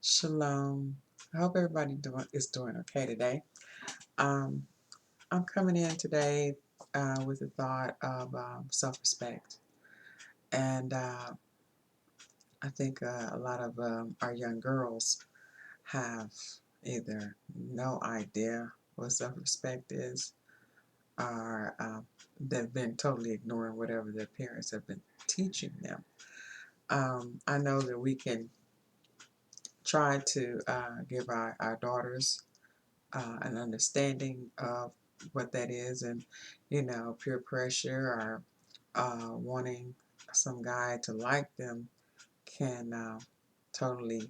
Shalom. I hope everybody is doing okay today. I'm coming in today with the thought of self-respect, and I think a lot of our young girls have either no idea what self-respect is, or they've been totally ignoring whatever their parents have been teaching them. I know that we can try to give our daughters an understanding of what that is, and peer pressure or wanting some guy to like them can totally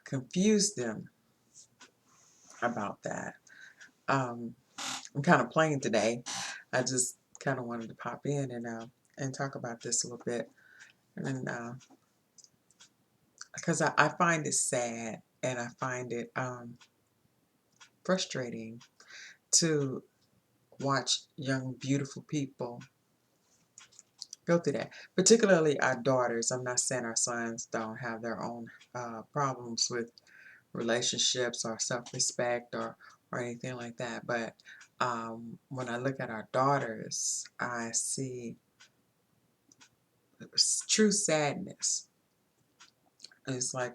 confuse them about that. I'm kind of plain today. I just kind of wanted to pop in and talk about this a little bit, and because I find it sad and I find it frustrating to watch young beautiful people go through that, particularly our daughters. I'm not saying our sons don't have their own problems with relationships or self-respect or anything like that, but when I look at our daughters, I see true sadness. It's like,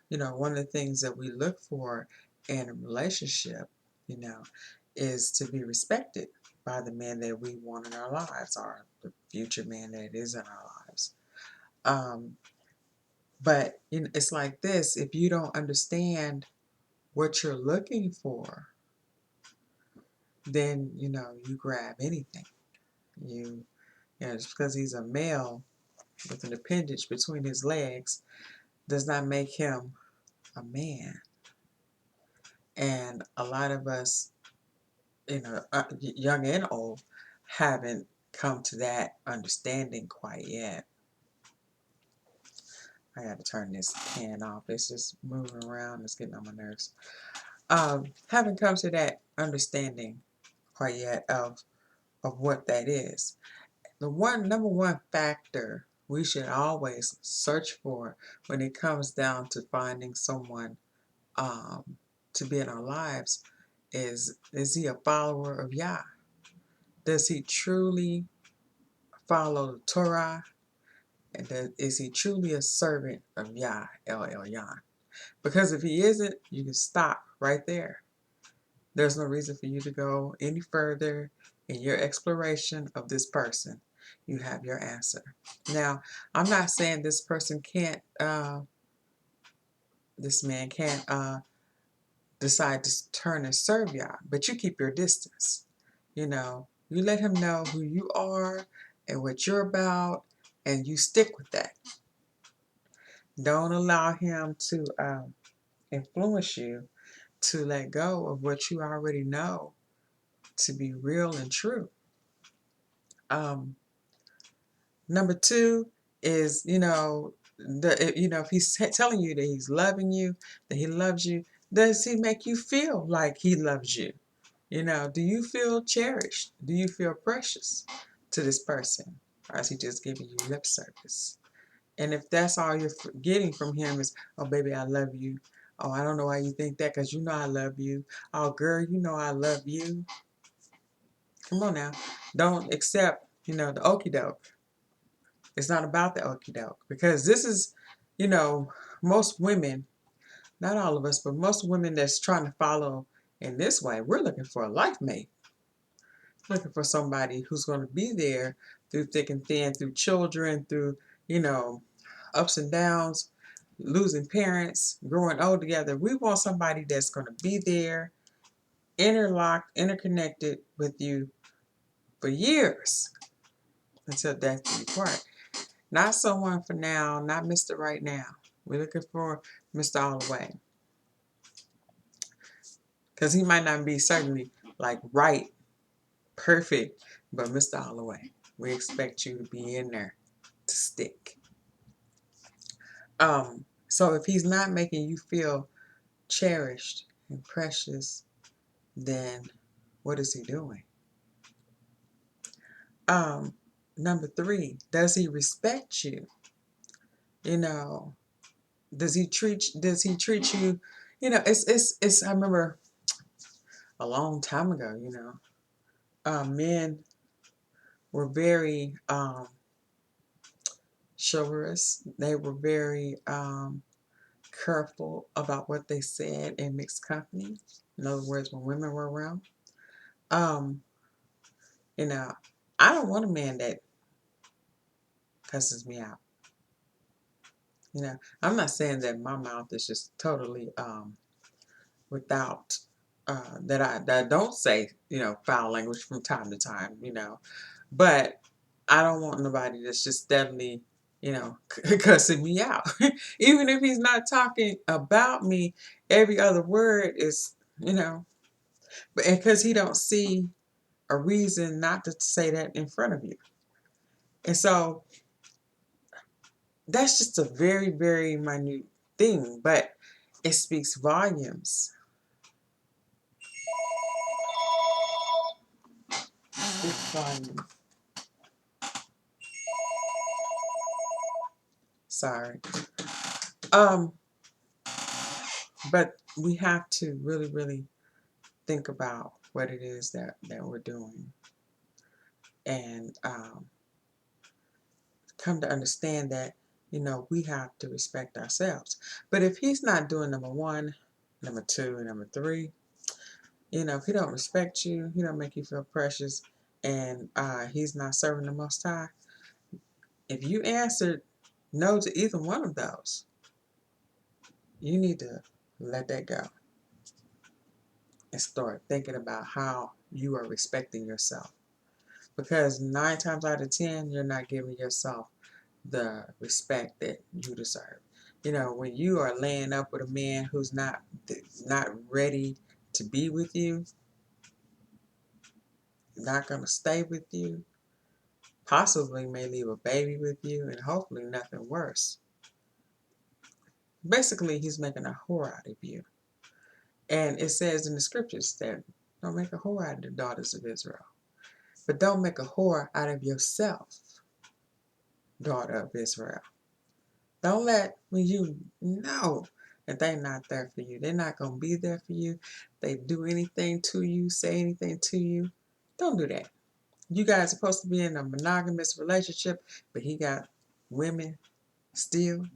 one of the things that we look for in a relationship, is to be respected by the man that we want in our lives, or the future man that is in our lives. But it's like this: if you don't understand what you're looking for, then you grab anything. Just because he's a male with an appendage between his legs does not make him a man. And a lot of us, young and old, haven't come to that understanding quite yet. I got to turn this can off. It's just moving around. It's getting on my nerves. Haven't come to that understanding quite yet of what that is. The number one factor we should always search for when it comes down to finding someone to be in our lives is he a follower of Yah? Does he truly follow the Torah? And is he truly a servant of Yah, El Elyon? Because if he isn't, you can stop right there. There's no reason for you to go any further in your exploration of this person. You have your answer. Now, I'm not saying this person can't, this man can't decide to turn and serve Yah, but you keep your distance. You let him know who you are and what you're about, and you stick with that. Don't allow him to influence you to let go of what you already know to be real and true. Number two is, if he's telling you that he's loving you, that he loves you, does he make you feel like he loves you? Do you feel cherished? Do you feel precious to this person? Or is he just giving you lip service? And if that's all you're getting from him is, oh, baby, I love you. Oh, I don't know why you think that, because I love you. Oh, girl, I love you. Come on now. Don't accept, the okie doke. It's not about the okie doke. Because this is, most women, not all of us, but most women that's trying to follow in this way, we're looking for a life mate. Looking for somebody who's going to be there through thick and thin, through children, through, ups and downs, losing parents, growing old together. We want somebody that's going to be there, interlocked, interconnected with you for years until death do you part. Not someone for now, not Mr. Right Now. We're looking for Mr. All the Way. Because he might not be certainly like right, perfect, but Mr. All the Way. We expect you to be in there to stick. So if he's not making you feel cherished and precious, then what is he doing? Number three, does he respect you? Does he treat you? You know, it's. I remember a long time ago. You know, men were very chivalrous. They were very careful about what they said in mixed company. In other words, when women were around. Um, you know, I don't want a man that cusses me out. You know, I'm not saying that my mouth is just totally without that I don't say, you know, foul language from time to time, you know. But I don't want nobody that's just steadily, you know, cussing me out. Even if he's not talking about me, every other word is, you know, but because he don't see a reason not to say that in front of you. And so that's just a very, very minute thing, but it speaks volumes. Speaks volumes. Sorry. Um, but we have to really, really think about what it is that we're doing, and come to understand that, you know, we have to respect ourselves. But if he's not doing number one, number two, and number three, you know, if he don't respect you, he don't make you feel precious, and he's not serving the Most High, if you answered no to either one of those, you need to let that go and start thinking about how you are respecting yourself. Because 9 times out of 10, you're not giving yourself the respect that you deserve. You know, when you are laying up with a man who's not ready to be with you, not going to stay with you, possibly may leave a baby with you, and hopefully nothing worse. Basically, he's making a whore out of you. And it says in the scriptures that don't make a whore out of the daughters of Israel. But don't make a whore out of yourself, daughter of Israel. Don't let, when you know that they're not there for you, they're not going to be there for you, they do anything to you, say anything to you, don't do that. You guys are supposed to be in a monogamous relationship, but he got women still.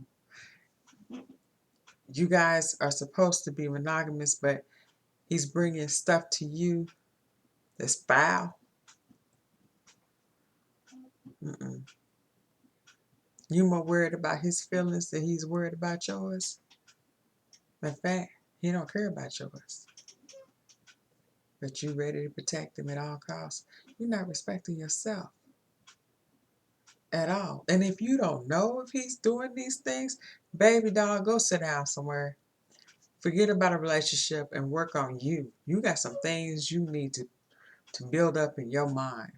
You guys are supposed to be monogamous, but he's bringing stuff to you that's foul. Mm-mm. You more worried about his feelings than he's worried about yours. In fact, he don't care about yours. But you ready to protect him at all costs. You're not respecting yourself at all. And if you don't know if he's doing these things, baby doll, go sit down somewhere. Forget about a relationship and work on you. You got some things you need to build up in your mind,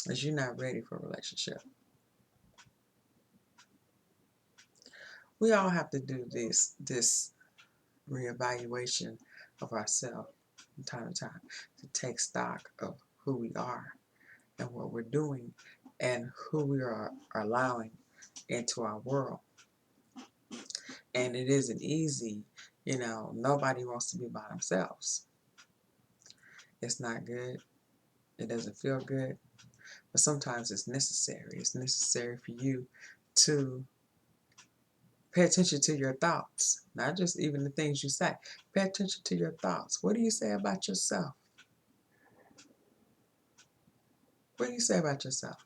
because you're not ready for a relationship. We all have to do this reevaluation of ourselves from time to time, to take stock of who we are and what we're doing and who we are allowing into our world. And it isn't easy. You know, nobody wants to be by themselves. It's not good. It doesn't feel good. But sometimes it's necessary. It's necessary for you to pay attention to your thoughts, not just even the things you say. Pay attention to your thoughts. What do you say about yourself? What do you say about yourself?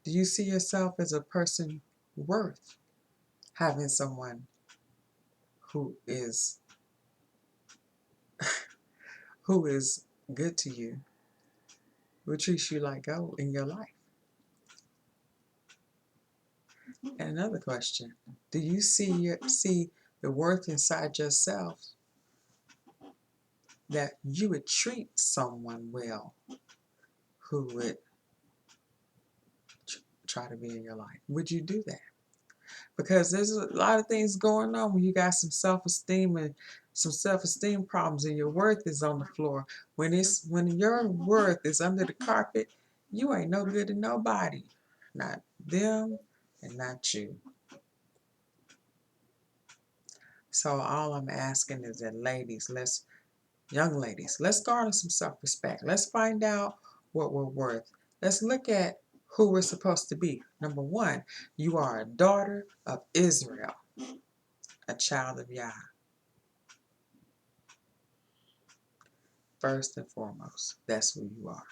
Do you see yourself as a person worth having someone who is good to you, who treats you like gold in your life? And another question, do you see the worth inside yourself that you would treat someone well who would try to be in your life? Would you do that? Because there's a lot of things going on when you got some self-esteem and some self-esteem problems and your worth is on the floor. When your worth is under the carpet, you ain't no good to nobody. Not them and not you. So all I'm asking is that young ladies, let's garner some self-respect. Let's find out what we're worth. Let's look at who we're supposed to be. Number one, you are a daughter of Israel, a child of Yah. First and foremost, that's who you are.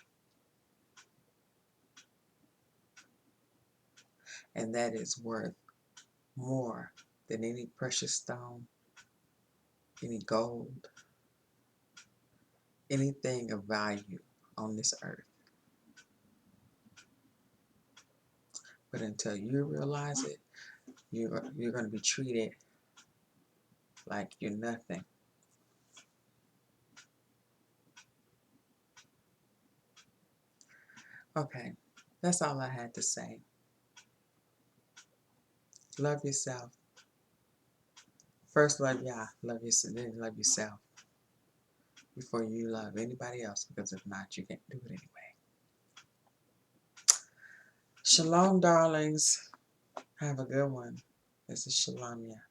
And that is worth more than any precious stone, any gold, anything of value on this earth. But until you realize it, you're going to be treated like you're nothing. Okay, that's all I had to say. Love yourself. First love Yah, love yourself, then love yourself before you love anybody else, because if not, you can't do it anyway. Shalom, darlings. Have a good one. This is Shulamyah.